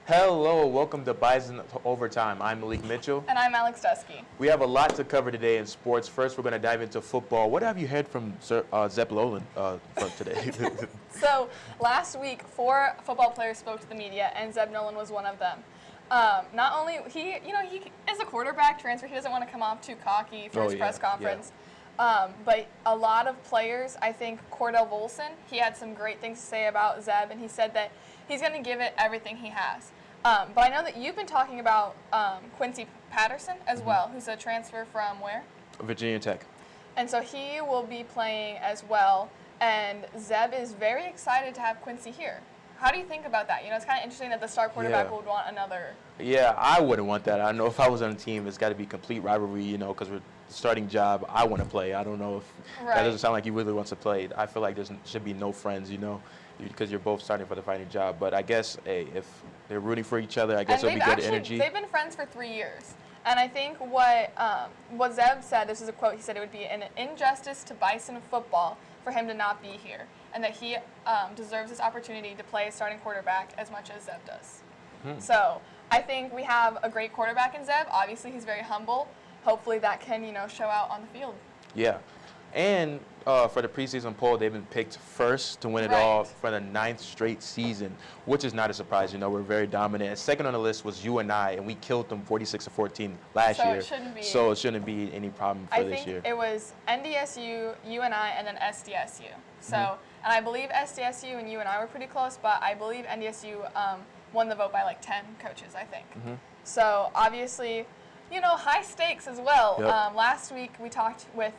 Hello, welcome to Bison Overtime. I'm Malik Mitchell. And I'm Alex Dusky. We have a lot to cover today in sports. First, we're going to dive into football. What have you heard from Zeb Lolan from today? So last week, 4 football players spoke to the media, and Zeb Nolan was one of them. Not only he is a quarterback transfer. He doesn't want to come off too cocky for his press conference. Yeah. But a lot of players, I think Cordell Volson, he had some great things to say about Zeb, and he said that he's going to give it everything he has. But I know that you've been talking about Quincy Patterson as well, who's a transfer from where? Virginia Tech. And so he will be playing as well. And Zeb is very excited to have Quincy here. How do you think about that? You know, it's kind of interesting that the star quarterback would want another. Yeah, I wouldn't want that. I know if I was on a team, it's got to be complete rivalry, you know, because we're starting job. I want to play. I don't know if that doesn't sound like he really wants to play. I feel like there should be no friends, you know, because you're both starting for the fighting job. But I guess, hey, if they're rooting for each other, I guess it'll be good energy. They've been friends for 3 years. And I think what Zeb said, this is a quote, he said it would be an injustice to Bison football for him to not be here, and that he deserves this opportunity to play a starting quarterback as much as Zeb does. So I think we have a great quarterback in Zeb. Obviously, he's very humble. Hopefully that can, show out on the field. Yeah. And for the preseason poll, they've been picked first to win it all for the 9th straight season, which is not a surprise. You know, we're very dominant. And second on the list was UNI, and we killed them 46-14 last year. So it shouldn't be any problem for this year. I think it was NDSU, UNI, and then SDSU. So, and I believe SDSU and UNI were pretty close, but I believe NDSU won the vote by like 10 coaches, I think. So obviously, high stakes as well. Last week we talked with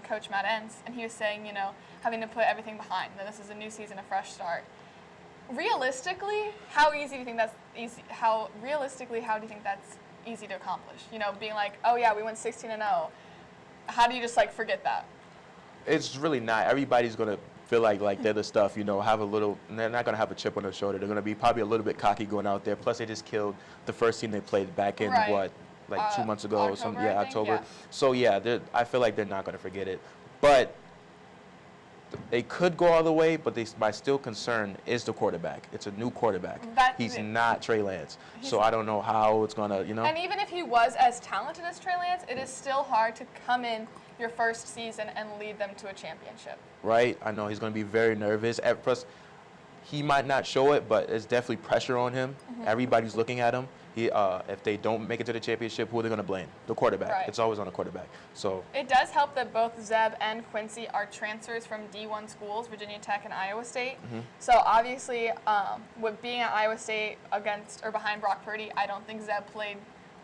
Coach Matt Enns, and he was saying, having to put everything behind, that this is a new season, a fresh start. Realistically, how easy do you think that's easy? How do you think that's easy to accomplish? Being like, oh yeah, we went 16-0. How do you just forget that? It's really not. Everybody's gonna feel like they're the stuff. Have a little. They're not gonna have a chip on their shoulder. They're gonna be probably a little bit cocky going out there. Plus, they just killed the first team they played back in what? Like 2 months ago, October. Yeah. So yeah, I feel like they're not going to forget it, but they could go all the way. But my still concern is the quarterback. It's a new quarterback. He's not Trey Lance, so I don't know how it's going to, And even if he was as talented as Trey Lance, it is still hard to come in your first season and lead them to a championship. Right. I know he's going to be very nervous. Plus, he might not show it, but there's definitely pressure on him. Everybody's looking at him. If they don't make it to the championship, who are they going to blame? The quarterback. It's always on the quarterback. So it does help that both Zeb and Quincy are transfers from D1 schools, Virginia Tech and Iowa State. So obviously, with being at Iowa State against or behind Brock Purdy, I don't think Zeb played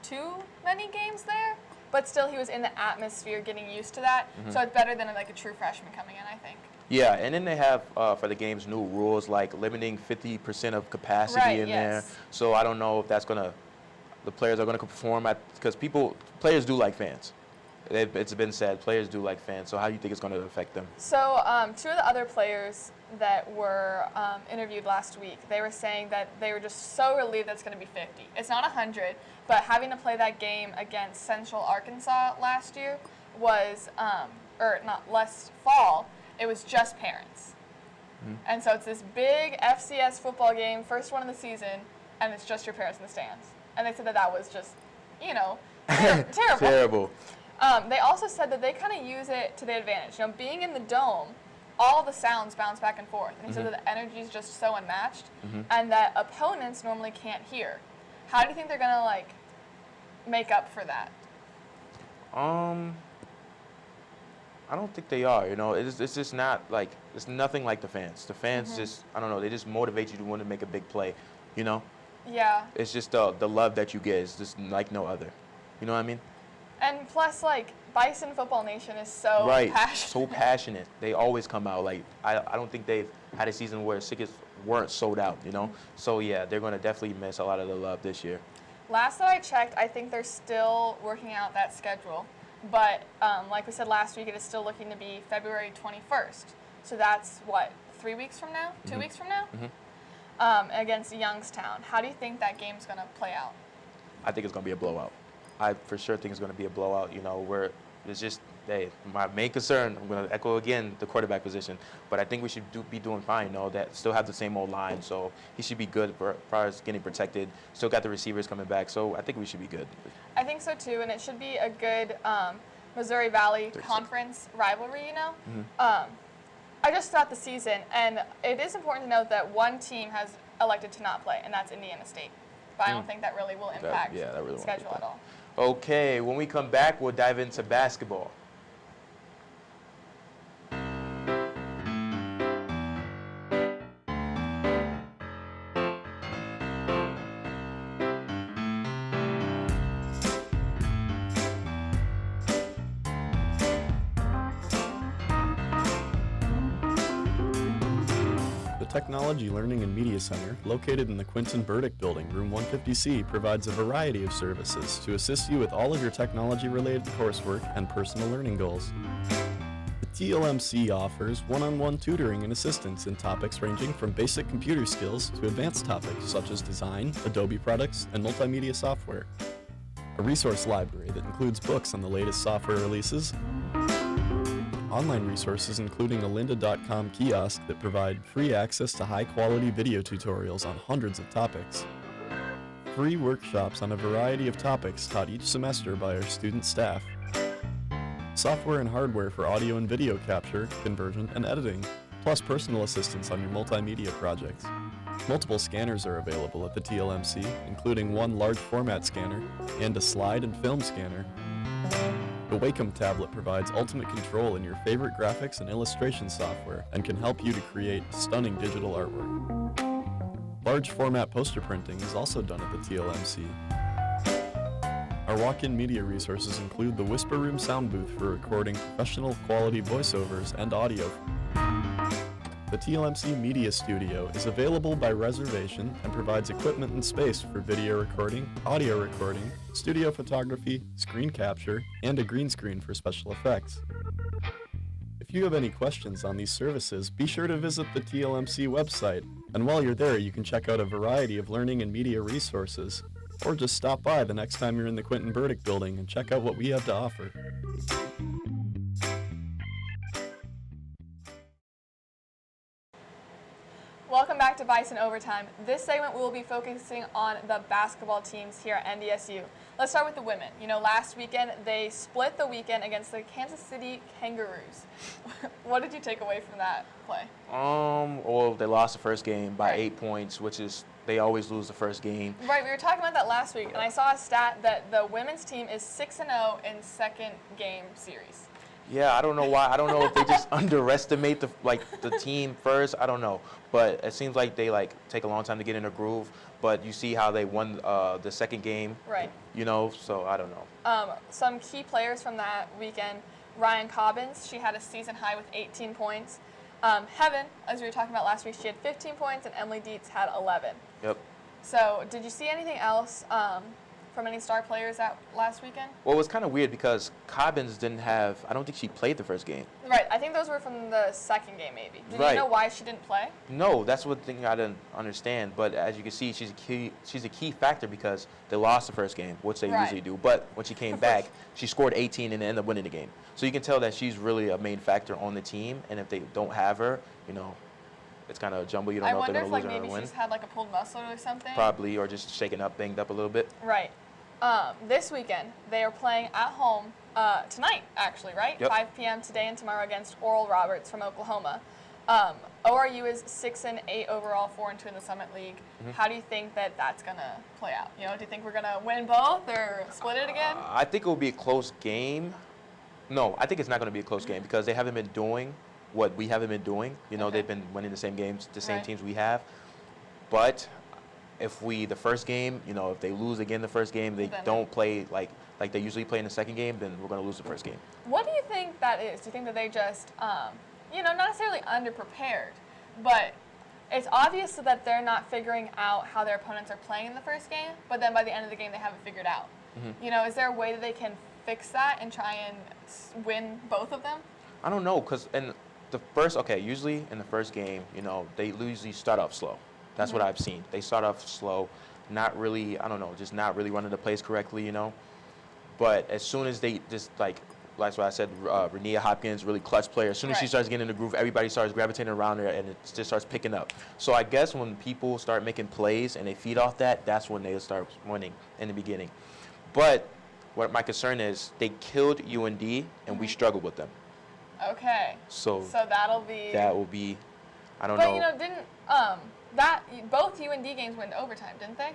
too many games there. But still, he was in the atmosphere, getting used to that. So it's better than a true freshman coming in, I think. Yeah, and then they have, for the games, new rules like limiting 50% of capacity in there. So I don't know if that's going to, the players are going to perform because players do like fans. It's been said, players do like fans. So how do you think it's going to affect them? So 2 of the other players that were interviewed last week, they were saying that they were just so relieved that it's going to be 50. It's not 100, but having to play that game against Central Arkansas last year was, last fall, it was just parents. And so it's this big FCS football game, first one of the season, and it's just your parents in the stands. And they said that was just, terrible. Terrible. They also said that they kind of use it to their advantage. Being in the dome, all the sounds bounce back and forth. And he said that the energy is just so unmatched and that opponents normally can't hear. How do you think they're going to, make up for that? I don't think they are, It's just not it's nothing like the fans. The fans just, I don't know, they just motivate you to want to make a big play, Yeah. It's just the love that you get is just like no other. You know what I mean? And plus, Bison Football Nation is so passionate. So passionate. They always come out. I don't think they've had a season where tickets weren't sold out, So, yeah, they're going to definitely miss a lot of the love this year. Last that I checked, I think they're still working out that schedule. But like we said last week, it is still looking to be February 21st. So that's, 3 weeks from now? 2 weeks from now? Against Youngstown. How do you think that game's going to play out? I think it's going to be a blowout. I for sure think it's going to be a blowout, where it's just Hey, my main concern, I'm going to echo again the quarterback position, but I think we should be doing fine. That still have the same old line, so he should be good as far as getting protected. Still got the receivers coming back, so I think we should be good. I think so too, and it should be a good Missouri Valley Conference rivalry. I just throughout the season, and it is important to note that one team has elected to not play, and that's Indiana State. But I don't think that really will impact the schedule at all. Okay, when we come back, we'll dive into basketball. The Technology Learning and Media Center, located in the Quinton Burdick Building, Room 150C, provides a variety of services to assist you with all of your technology-related coursework and personal learning goals. The TLMC offers one-on-one tutoring and assistance in topics ranging from basic computer skills to advanced topics such as design, Adobe products, and multimedia software. A resource library that includes books on the latest software releases, online resources including a lynda.com kiosk that provide free access to high-quality video tutorials on hundreds of topics. Free workshops on a variety of topics taught each semester by our student staff. Software and hardware for audio and video capture, conversion, and editing, plus personal assistance on your multimedia projects. Multiple scanners are available at the TLMC, including one large format scanner and a slide and film scanner. The Wacom tablet provides ultimate control in your favorite graphics and illustration software and can help you to create stunning digital artwork. Large format poster printing is also done at the TLMC. Our walk-in media resources include the Whisper Room sound booth for recording professional quality voiceovers and audio. The TLMC Media Studio is available by reservation and provides equipment and space for video recording, audio recording, studio photography, screen capture, and a green screen for special effects. If you have any questions on these services, be sure to visit the TLMC website, and while you're there you can check out a variety of learning and media resources, or just stop by the next time you're in the Quinton Burdick building and check out what we have to offer. Welcome back to Bison Overtime. This segment we will be focusing on the basketball teams here at NDSU. Let's start with the women. Last weekend they split the weekend against the Kansas City Kangaroos. What did you take away from that play? Well, they lost the first game by 8 points, which is they always lose the first game. Right, we were talking about that last week, and I saw a stat that the women's team is 6-0 in second game series. Yeah, I don't know why. I don't know if they just underestimate the team first. I don't know, but it seems like they take a long time to get in a groove. But you see how they won the second game, right? So I don't know. Some key players from that weekend: Ryan Cobbins, she had a season high with 18 points. Heaven, as we were talking about last week, she had 15 points, and Emily Dietz had 11. Yep. So, did you see anything else from any star players that last weekend? Well, it was kind of weird because Cobbins didn't have, I don't think she played the first game. Right, I think those were from the second game maybe. Did you know why she didn't play? No, that's one thing I didn't understand. But as you can see, she's a key factor because they lost the first game, which they usually do. But when she came back, she scored 18 and ended up winning the game. So you can tell that she's really a main factor on the team. And if they don't have her, it's kind of a jumble. You don't know if they're going to lose or win. I wonder if maybe she's had a pulled muscle or something. Probably, or just shaken up, banged up a little bit. Right. This weekend, they are playing at home tonight, actually, right? Yep. 5 p.m. today and tomorrow against Oral Roberts from Oklahoma. ORU is 6-8 overall, 4-2 in the Summit League. Mm-hmm. How do you think that that's going to play out? Do you think we're going to win both or split it again? I think it will be a close game. No, I think it's not going to be a close game because they haven't been doing what we haven't been doing. They've been winning the same games, the same teams we have. But if the first game, if they lose again the first game, they don't play like they usually play in the second game, then we're going to lose the first game. What do you think that is? Do you think that they just, not necessarily underprepared, but it's obvious that they're not figuring out how their opponents are playing in the first game, but then by the end of the game they have it figured out? Mm-hmm. Is there a way that they can fix that and try and win both of them? I don't know, because usually in the first game, they usually start off slow. That's what I've seen. They start off slow, not really, just not really running the plays correctly, But as soon as they just like what I said, Renia Hopkins, really clutch player. As soon as she Right. starts getting in the groove, everybody starts gravitating around her, and it just starts picking up. So I guess when people start making plays and they feed off that, that's when they start winning in the beginning. But what my concern is, they killed UND, and we struggled with them. Okay. So that'll be. that will be, I don't But know. you know, didn't both UND games went to overtime, didn't they?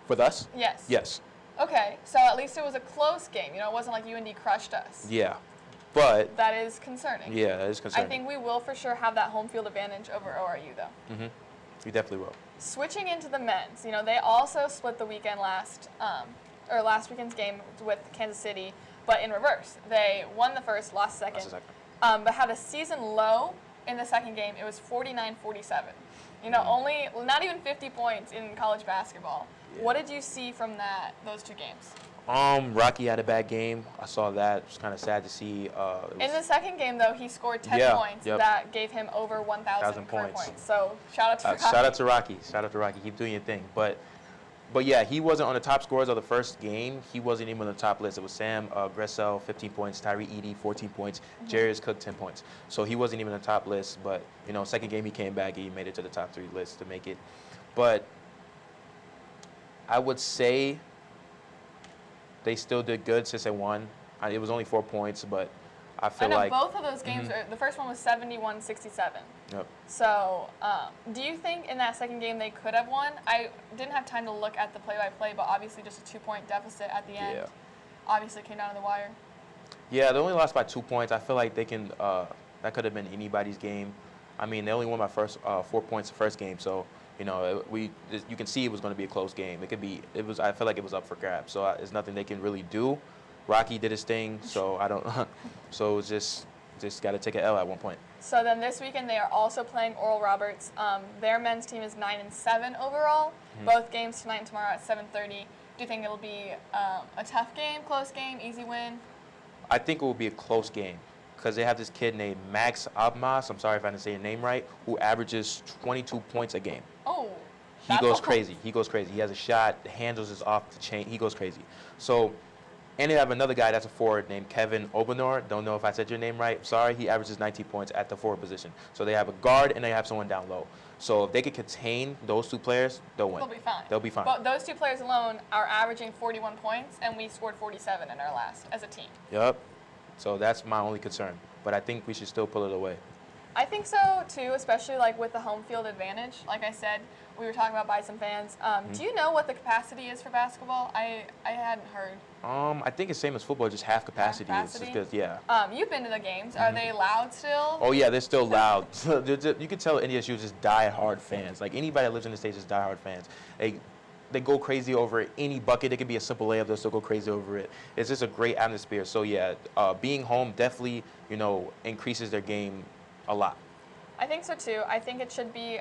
With us? Yes. Yes. Okay, so at least it was a close game. You know, it wasn't like UND crushed us. Yeah. But, That is concerning. yeah, it is I concerning. think we will for sure have that home field advantage over ORU, though. We definitely will. Switching into the men's, you know, they also split the weekend last weekend's game with Kansas City, but in reverse. They won the first, lost second, That's exactly. but had a season low in the second game. It was 49-47. You know, only not even 50 points in college basketball. Yeah. What did you see from those two games? Rocky had a bad game. I saw that. It was kind of sad to see. In the second game, though, he scored 10 Yeah, points. yep. That gave him over 1,000 career points. points. So shout out to Rocky. Shout out to Rocky. Shout out to Rocky. Keep doing your thing. But yeah, he wasn't on the top scorers of the first game. He wasn't even on the top list. It was Sam Gressel, 15 points, Tyree Edey, 14 points, Jarius Cook, 10 points. So he wasn't even on the top list. But, you know, second game he came back and he made it to the top 3 list to make it. But I would say they still did good since they won. It was only 4 points, but I feel I know like both of those games, the first one was 71-67. Yep. So do you think in that second game they could have won? I didn't have time to look at the play-by-play, but obviously just a 2-point deficit at the end. Yeah. Obviously came down to the wire. Yeah, they only lost by 2 points. I feel like they can. That could have been anybody's game. I mean, they only won by 4 points the first game, so you know you can see it was going to be a close game. It could be. It was. I feel like it was up for grabs. So it's nothing they can really do. Rocky did his thing, so I don't. So it's just got to take an L at one point. So then this weekend they are also playing Oral Roberts. Their men's team is 9-7 overall. Both games tonight and tomorrow at 7:30. Do you think it'll be a tough game, close game, easy win? I think it will be a close game because they have this kid named Max Abmas. I'm sorry if I didn't say your name right. Who averages 22 points a game. Oh. He goes crazy. He goes crazy. He has a shot. The handles is off the chain. He goes crazy. So, and they have another guy that's a forward named Kevin Obenor. Don't know if I said your name right. Sorry. He averages 19 points at the forward position. So they have a guard and they have someone down low. So if they could contain those two players, they'll win. They'll be fine. They'll be fine. But those two players alone are averaging 41 points, and we scored 47 in our last as a team. Yep. So that's my only concern. But I think we should still pull it away. I think so too, especially like with the home field advantage. Like I said, we were talking about Bison fans. Do you know what the capacity is for basketball? I hadn't heard. I think it's same as football, just half capacity. It's just good, yeah. You've been to the games. Are they loud still? Oh yeah, they're still loud. You can tell NDSU is just die-hard fans. Like anybody that lives in the States is die-hard fans. They go crazy over any bucket. It could be a simple layup. They'll still go crazy over it. It's just a great atmosphere. So yeah, being home definitely, increases their game a lot. I think so too. I think it should be.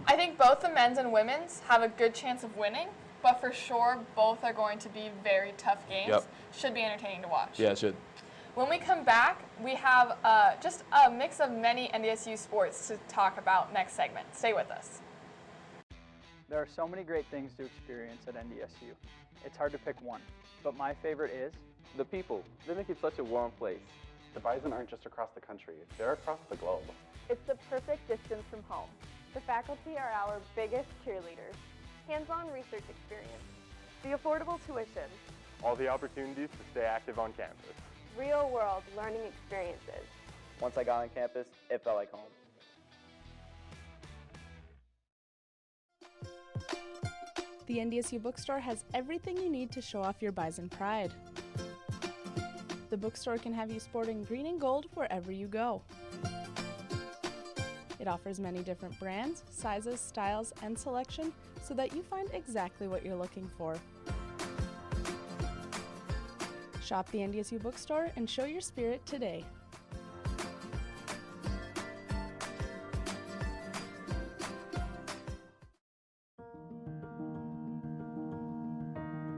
I think both the men's and women's have a good chance of winning, but for sure both are going to be very tough games. Yep. Should be entertaining to watch. Yeah, it should. When we come back, we have just a mix of many NDSU sports to talk about next segment. Stay with us. There are so many great things to experience at NDSU. It's hard to pick one, but my favorite is the people. They make it such a warm place. The Bison aren't just across the country, they're across the globe. It's the perfect distance from home. The faculty are our biggest cheerleaders. Hands-on research experience. The affordable tuition. All the opportunities to stay active on campus. Real-world learning experiences. Once I got on campus, it felt like home. The NDSU bookstore has everything you need to show off your Bison pride. The bookstore can have you sporting green and gold wherever you go. It offers many different brands, sizes, styles, and selection so that you find exactly what you're looking for. Shop the NDSU bookstore and show your spirit today.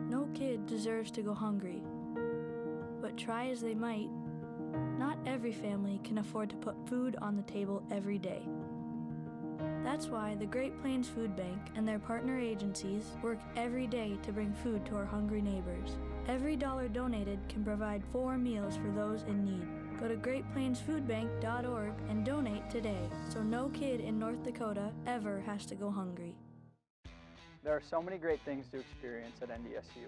No kid deserves to go hungry, but try as they might, not every family can afford to put food on the table every day. That's why the Great Plains Food Bank and their partner agencies work every day to bring food to our hungry neighbors. Every dollar donated can provide 4 meals for those in need. Go to GreatPlainsFoodBank.org and donate today so no kid in North Dakota ever has to go hungry. There are so many great things to experience at NDSU.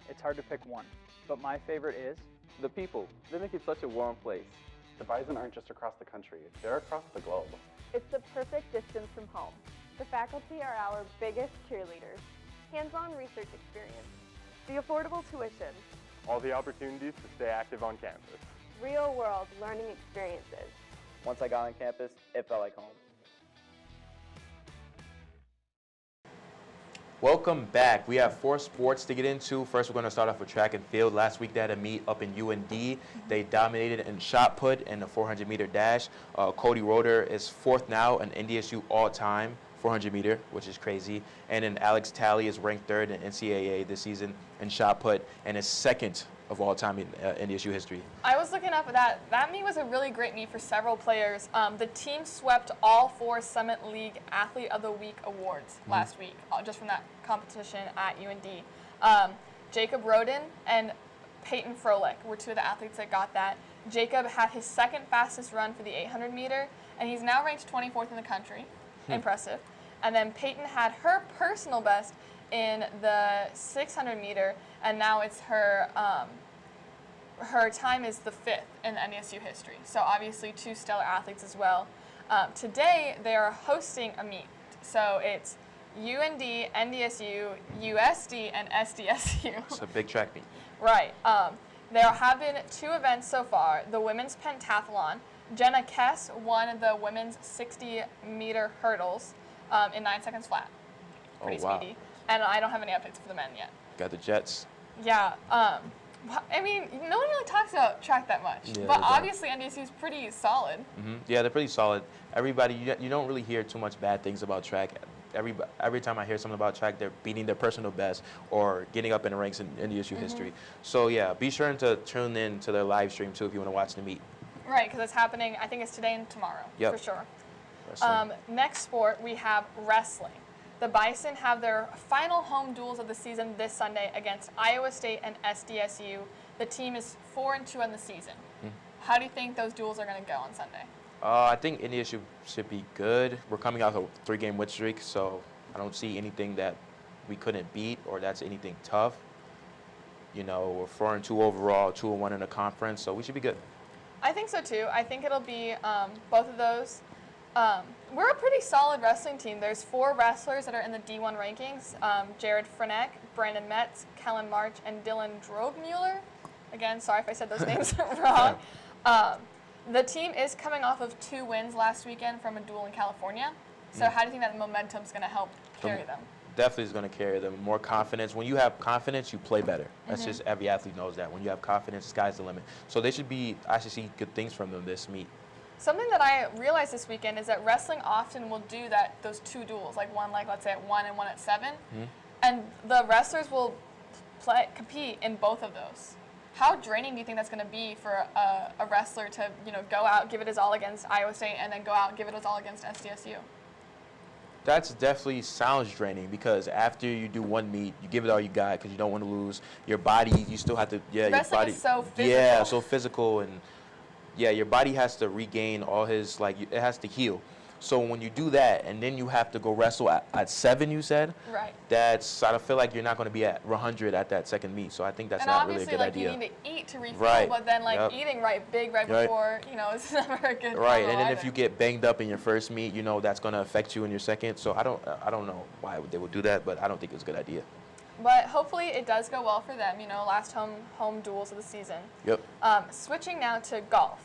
It's hard to pick one, but my favorite is The people, they make it such a warm place. The Bison aren't just across the country, they're across the globe. It's the perfect distance from home. The faculty are our biggest cheerleaders. Hands-on research experience. The affordable tuition. All the opportunities to stay active on campus. Real-world learning experiences. Once I got on campus, it felt like home. Welcome back. We have 4 sports to get into. First, we're going to start off with track and field. Last week, they had a meet up in UND. They dominated in shot put and the 400-meter dash. Cody Roeder is 4th now in NDSU all-time 400-meter, which is crazy. And then Alex Talley is ranked 3rd in NCAA this season in shot put and is 2nd of all time in NDSU history. I was looking up at that. That meet was a really great meet for several players. The team swept all 4 Summit League Athlete of the Week awards last week, just from that competition at UND. Jacob Roden and Peyton Froelich were 2 of the athletes that got that. Jacob had his 2nd fastest run for the 800 meter, and he's now ranked 24th in the country. Impressive. And then Peyton had her personal best in the 600 meter, and now it's her time is the 5th in NDSU history. So obviously 2 stellar athletes as well. Today they are hosting a meet. So it's UND, NDSU, USD, and SDSU. It's a big track meet. Right. There have been 2 events so far. The women's pentathlon. Jenna Kess won the women's 60-meter hurdles in 9 seconds flat. Pretty speedy. And I don't have any updates for the men yet. Got the Jets. Yeah. I mean, no one really talks about track that much. Yeah, but obviously NDSU is pretty solid. Yeah, they're pretty solid. Everybody, you don't really hear too much bad things about track. Every time I hear something about track, they're beating their personal best or getting up in the ranks in NDSU history. So yeah, be sure to tune in to their live stream too if you want to watch the meet. Right, because it's happening, I think it's today and tomorrow, for sure. Next sport, we have wrestling. The Bison have their final home duels of the season this Sunday against Iowa State and SDSU. The team is 4-2 on the season. How do you think those duels are going to go on Sunday? I think NDSU should be good. We're coming off a 3-game win streak, so I don't see anything that we couldn't beat or that's anything tough. You know, we're 4-2 overall, 2-1 in the conference, so we should be good. I think so too. I think it'll be both of those. We're a pretty solid wrestling team. There's 4 wrestlers that are in the D1 rankings. Jared Freneck, Brandon Metz, Kellen March, and Dylan Drogmuller. Again, sorry if I said those names wrong. The team is coming off of 2 wins last weekend from a duel in California. So how do you think that momentum is going to help carry them? Definitely is going to carry them. More confidence. When you have confidence, you play better. That's just every athlete knows that. When you have confidence, sky's the limit. So I should see good things from them this meet. Something that I realized this weekend is that wrestling often will do those 2 duels, like one, let's say at 1 and one at 7, and the wrestlers will compete in both of those. How draining do you think that's going to be for a wrestler to go out, give it his all against Iowa State, and then go out and give it his all against SDSU? That's definitely sounds draining because after you do one meet, you give it all you got because you don't want to lose. Your body, you still have to, Wrestling your body is so physical. Yeah, so physical, and your body has to regain all his, it has to heal. So when you do that and then you have to go wrestle at 7, you said? Right. I feel like you're not going to be at 100 at that second meet. So I think that's not really a good idea. And obviously, you need to eat to refuel, but then eating right before, it's never a good Right, and then either. if you get banged up in your first meet, that's going to affect you in your second. So I don't know why they would do that, but I don't think it's a good idea. But hopefully it does go well for them, last home duels of the season. Yep. Switching now to golf.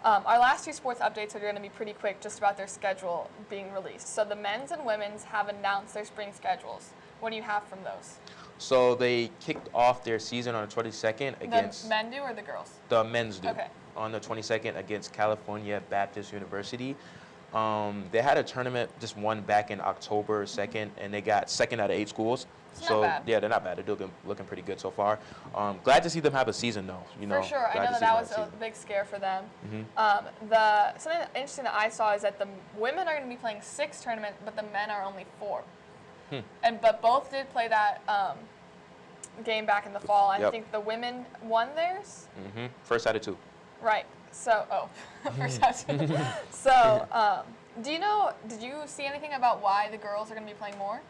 Our last 2 sports updates are going to be pretty quick just about their schedule being released. So the men's and women's have announced their spring schedules. What do you have from those? So they kicked off their season on the 22nd against... The men do or the girls? The men's do. Okay. On the 22nd against California Baptist University. They had a tournament, just one back in October 2nd, and they got 2nd out of 8 schools. It's not bad. Yeah, they're not bad. They're looking pretty good so far. Glad to see them have a season, though. For sure. I know that was a big scare for them. Something interesting that I saw is that the women are going to be playing 6 tournaments, but the men are only 4. But both did play that game back in the fall. I Yep. think the women won theirs. First out of 2. Right. So, first out of 2. So, did you see anything about why the girls are going to be playing more?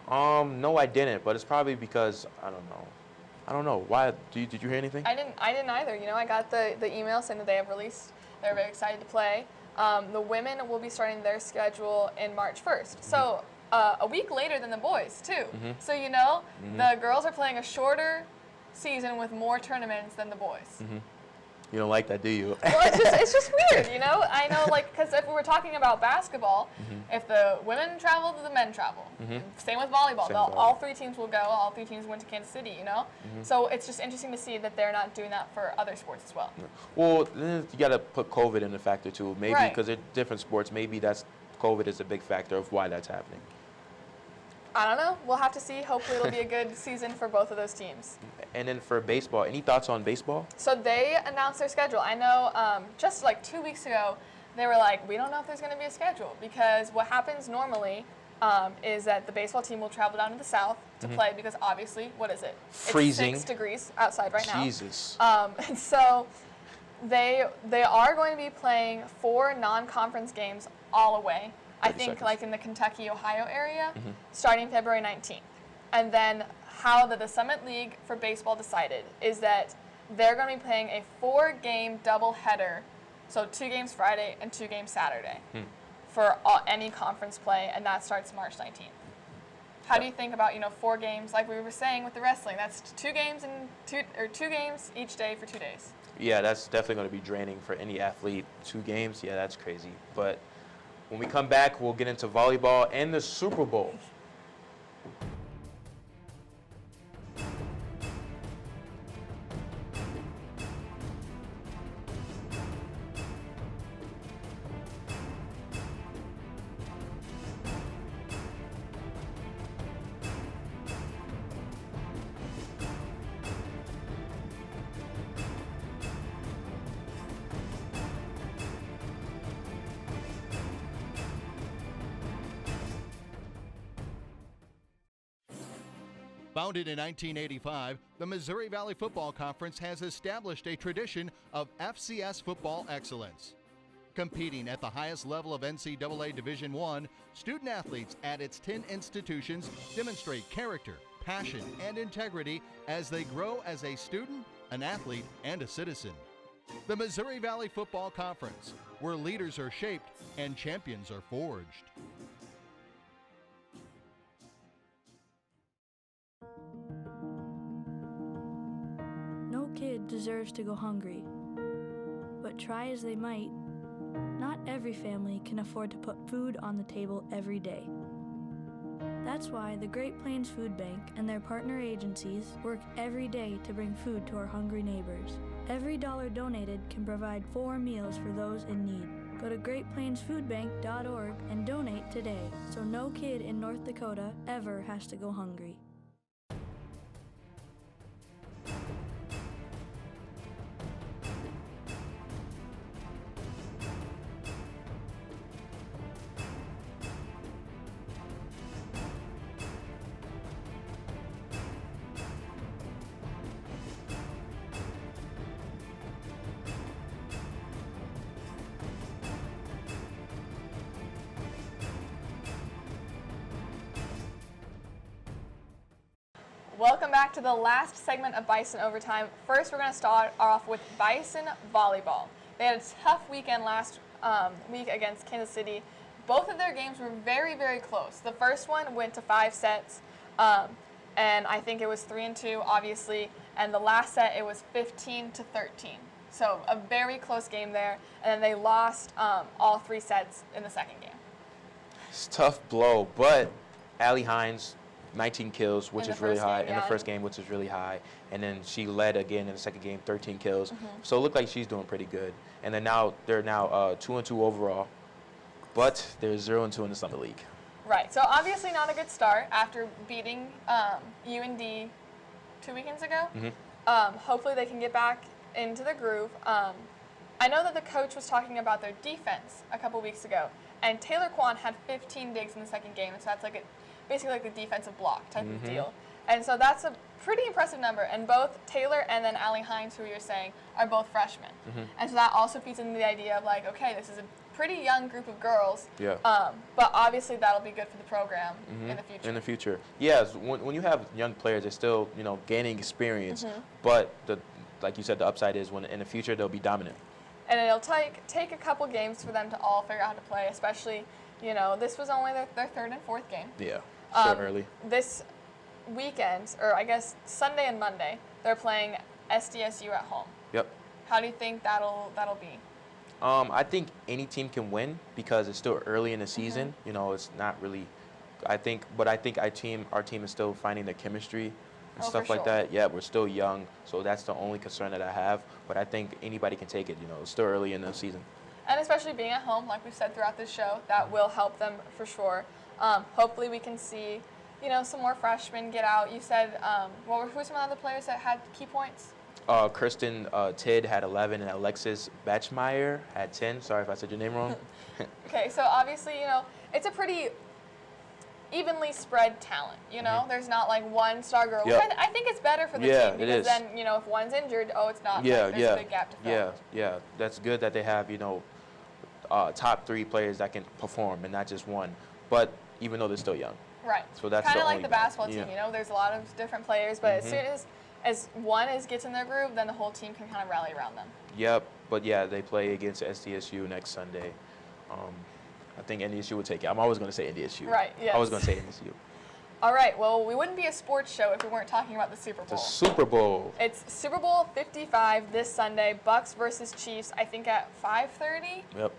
No, I didn't, but it's probably because I don't know. Why? Did you hear anything? I didn't either. I got the email saying that they have released. They're very excited to play. The women will be starting their schedule in March 1st. So a week later than the boys too. So the girls are playing a shorter season with more tournaments than the boys. You don't like that, do you? Well, it's just weird, I know, because if we were talking about basketball, if the women travel, the men travel. Same with volleyball. All 3 teams will go. All 3 teams went to Kansas City, So it's just interesting to see that they're not doing that for other sports as well. Well, then you got to put COVID in the factor too. Maybe because they're different sports. Maybe COVID is a big factor of why that's happening. I don't know. We'll have to see. Hopefully it'll be a good season for both of those teams. And then for baseball, any thoughts on baseball? So they announced their schedule. I know just like 2 weeks ago, they were like, we don't know if there's going to be a schedule, because what happens normally is that the baseball team will travel down to the south to play, because obviously, what is it? Freezing. It's 6 degrees outside right now. Jesus. And so they are going to be playing 4 non-conference games all away. I think seconds. like in the Kentucky, Ohio area, starting February 19th. And then how the Summit League for baseball decided is that they're going to be playing a 4-game doubleheader, so 2 games Friday and 2 games Saturday for any conference play, and that starts March 19th. How do you think about 4 games, like we were saying with the wrestling? That's 2 games and 2 games each day for 2 days. Yeah, that's definitely going to be draining for any athlete. 2 games, yeah, that's crazy. But when we come back, we'll get into volleyball and the Super Bowl. Founded in 1985, the Missouri Valley Football Conference has established a tradition of FCS football excellence. Competing at the highest level of NCAA Division I, student athletes at its 10 institutions demonstrate character, passion, and integrity as they grow as a student, an athlete, and a citizen. The Missouri Valley Football Conference, where leaders are shaped and champions are forged. No kid deserves to go hungry, but try as they might, not every family can afford to put food on the table every day. That's why the Great Plains Food Bank and their partner agencies work every day to bring food to our hungry neighbors. Every dollar donated can provide 4 meals for those in need. Go to greatplainsfoodbank.org and donate today, so no kid in North Dakota ever has to go hungry. Welcome back to the last segment of Bison Overtime. First, we're going to start off with Bison Volleyball. They had a tough weekend last week against Kansas City. Both of their games were very, very close. The first one went to 5 sets, and I think it was 3-2, obviously. And the last set, it was 15-13. So a very close game there. And then they lost all 3 sets in the second game. It's a tough blow, but Allie Hines, 19 kills, which is really high, in the first game, which is really high. And then she led again in the second game, 13 kills. So it looked like she's doing pretty good. And then they're now 2-2 overall, but they're 0-2 in the Summit League. Right. So obviously not a good start after beating UND 2 weekends ago. Hopefully they can get back into the groove. I know that the coach was talking about their defense a couple weeks ago, and Taylor Kwan had 15 digs in the second game, so that's like basically like the defensive block type of deal. And so that's a pretty impressive number. And both Taylor and then Allie Hines, who you're saying, are both freshmen. And so that also feeds into the idea of like, okay, this is a pretty young group of girls. Yeah. But obviously that'll be good for the program in the future. In the future, yes. When you have young players, they're still gaining experience. But like you said, the upside is when in the future they'll be dominant. And it'll take a couple games for them to all figure out how to play, especially, this was only their third and fourth game. Yeah, still early. This weekend, or I guess Sunday and Monday, they're playing SDSU at home. Yep. How do you think that'll be? I think any team can win because it's still early in the season. It's not really. I think our team is still finding the chemistry and stuff like that. Yeah, we're still young, so that's the only concern that I have. But I think anybody can take it. It's still early in the season. And especially being at home, like we've said throughout this show, that will help them for sure. Hopefully we can see, some more freshmen get out. You said, who were some other players that had key points? Kirsten Tidd had 11, and Alexis Batchmeyer had 10. Sorry if I said your name wrong. Okay, so obviously, it's a pretty evenly spread talent. There's not like one star girl. Yep. Which I think it's better for the team because then, if one's injured, it's not. There's a big gap to fill. Yeah. That's good that they have top 3 players that can perform and not just one. But even though they're still young. Right. So that's kind of the like the basketball team. There's a lot of different players, but as soon as one gets in their groove, then the whole team can kind of rally around them. Yep. But yeah, they play against SDSU next Sunday. I think NDSU would take it. I'm always going to say NDSU. Right. Yes. I was going to say NDSU. All right. Well, we wouldn't be a sports show if we weren't talking about the Super Bowl. The Super Bowl. It's Super Bowl 55 this Sunday. Bucks versus Chiefs. I think at 5:30. Yep.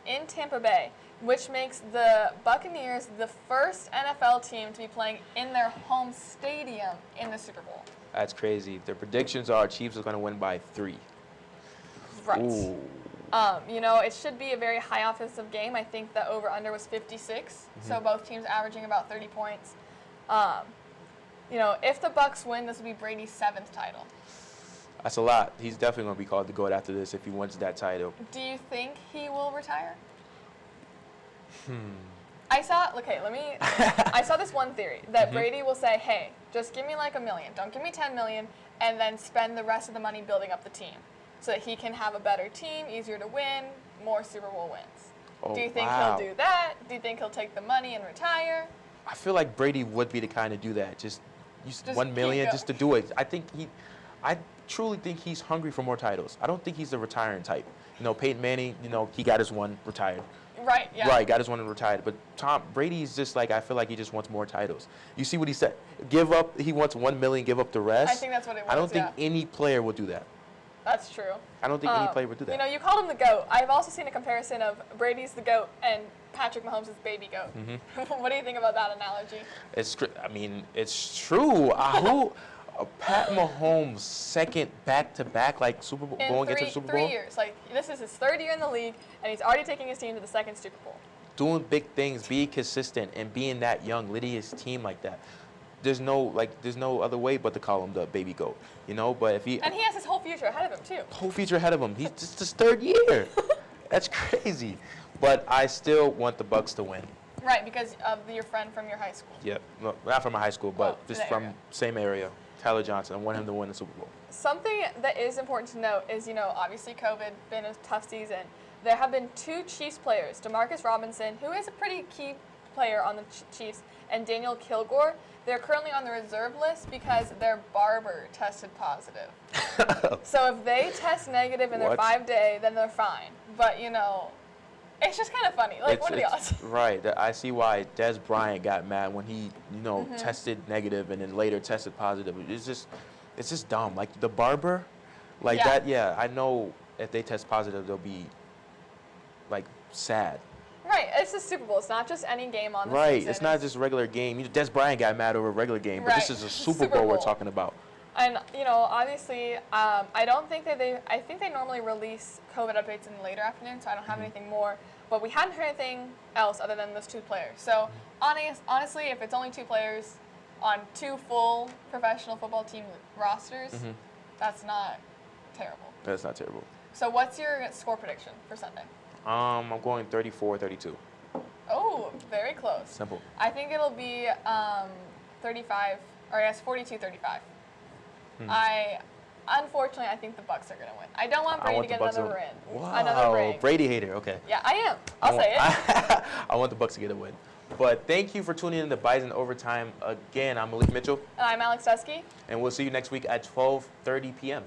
In Tampa Bay, which makes the Buccaneers the first NFL team to be playing in their home stadium in the Super Bowl. That's crazy. The predictions are Chiefs are going to win by 3. Right. Ooh. It should be a very high offensive game. I think the over-under was 56, so both teams averaging about 30 points. If the Bucks win, this will be Brady's 7th title. That's a lot. He's definitely going to be called the GOAT after this if he wins that title. Do you think he will retire? I saw this one theory that Brady will say, hey, just give me like $1 million. Don't give me $10 million, and then spend the rest of the money building up the team so that he can have a better team, easier to win, more Super Bowl wins. Oh, do you think wow. he'll do that? Do you think he'll take the money and retire? I feel like Brady would be the kind to do that. Just $1 million just to do it. I truly think he's hungry for more titles. I don't think he's the retiring type. Peyton Manning, he got his one, retired. Right, yeah. Right, got his one and retired. But Tom Brady's just like, I feel like he just wants more titles. You see what he said? He wants $1 million, give up the rest. I think that's what it was. I don't think any player will do that. That's true. I don't think any player would do that. You called him the GOAT. I've also seen a comparison of Brady's the GOAT and Patrick Mahomes is baby GOAT. What do you think about that analogy? It's true. Pat Mahomes' second back-to-back, like Super Bowl, going into Super Bowl? 3 years. Like, this is his 3rd year in the league, and he's already taking his team to the 2nd Super Bowl. Doing big things, being consistent, and being that young, leading his team like that. There's no other way but to call him the baby GOAT, But if and he has his whole future ahead of him too. Whole future ahead of him. He's just his 3rd year. That's crazy. But I still want the Bucks to win. Right, because of your friend from your high school. Yep. No, not from my high school, but just from same area. Tyler Johnson. I want him to win the Super Bowl. Something that is important to note is, obviously COVID been a tough season. There have been 2 Chiefs players, DeMarcus Robinson, who is a pretty key player on the Chiefs, and Daniel Kilgore. They're currently on the reserve list because their barber tested positive. So if they test negative in their 5-day, then they're fine. But, it's just kind of funny. Like, what are the odds? Right. I see why Des Bryant got mad when he, tested negative and then later tested positive. It's just dumb. Like, the barber, that, yeah, I know if they test positive, they'll be, sad. Right. It's the Super Bowl. It's not just any game on the season. Right. It's not just a regular game. Des Bryant got mad over a regular game, but this is a Super Bowl we're talking about. And, obviously, I don't think that I think they normally release COVID updates in the later afternoon, so I don't have anything more. But we hadn't heard anything else other than those 2 players. So, honestly, if it's only 2 players on 2 full professional football team rosters, that's not terrible. That's not terrible. So, what's your score prediction for Sunday? I'm going 34-32. Oh, very close. Simple. I think it'll be 35, or I guess 42-35. Unfortunately, I think the Bucks are going to win. I don't want Brady to get another ring. Wow, Another ring. Brady hater. Okay. Yeah, I am. I'll say it. I want the Bucks to get a win. But thank you for tuning in to Bison Overtime. Again, I'm Malik Mitchell. And I'm Alex Susky. And we'll see you next week at 12:30 p.m.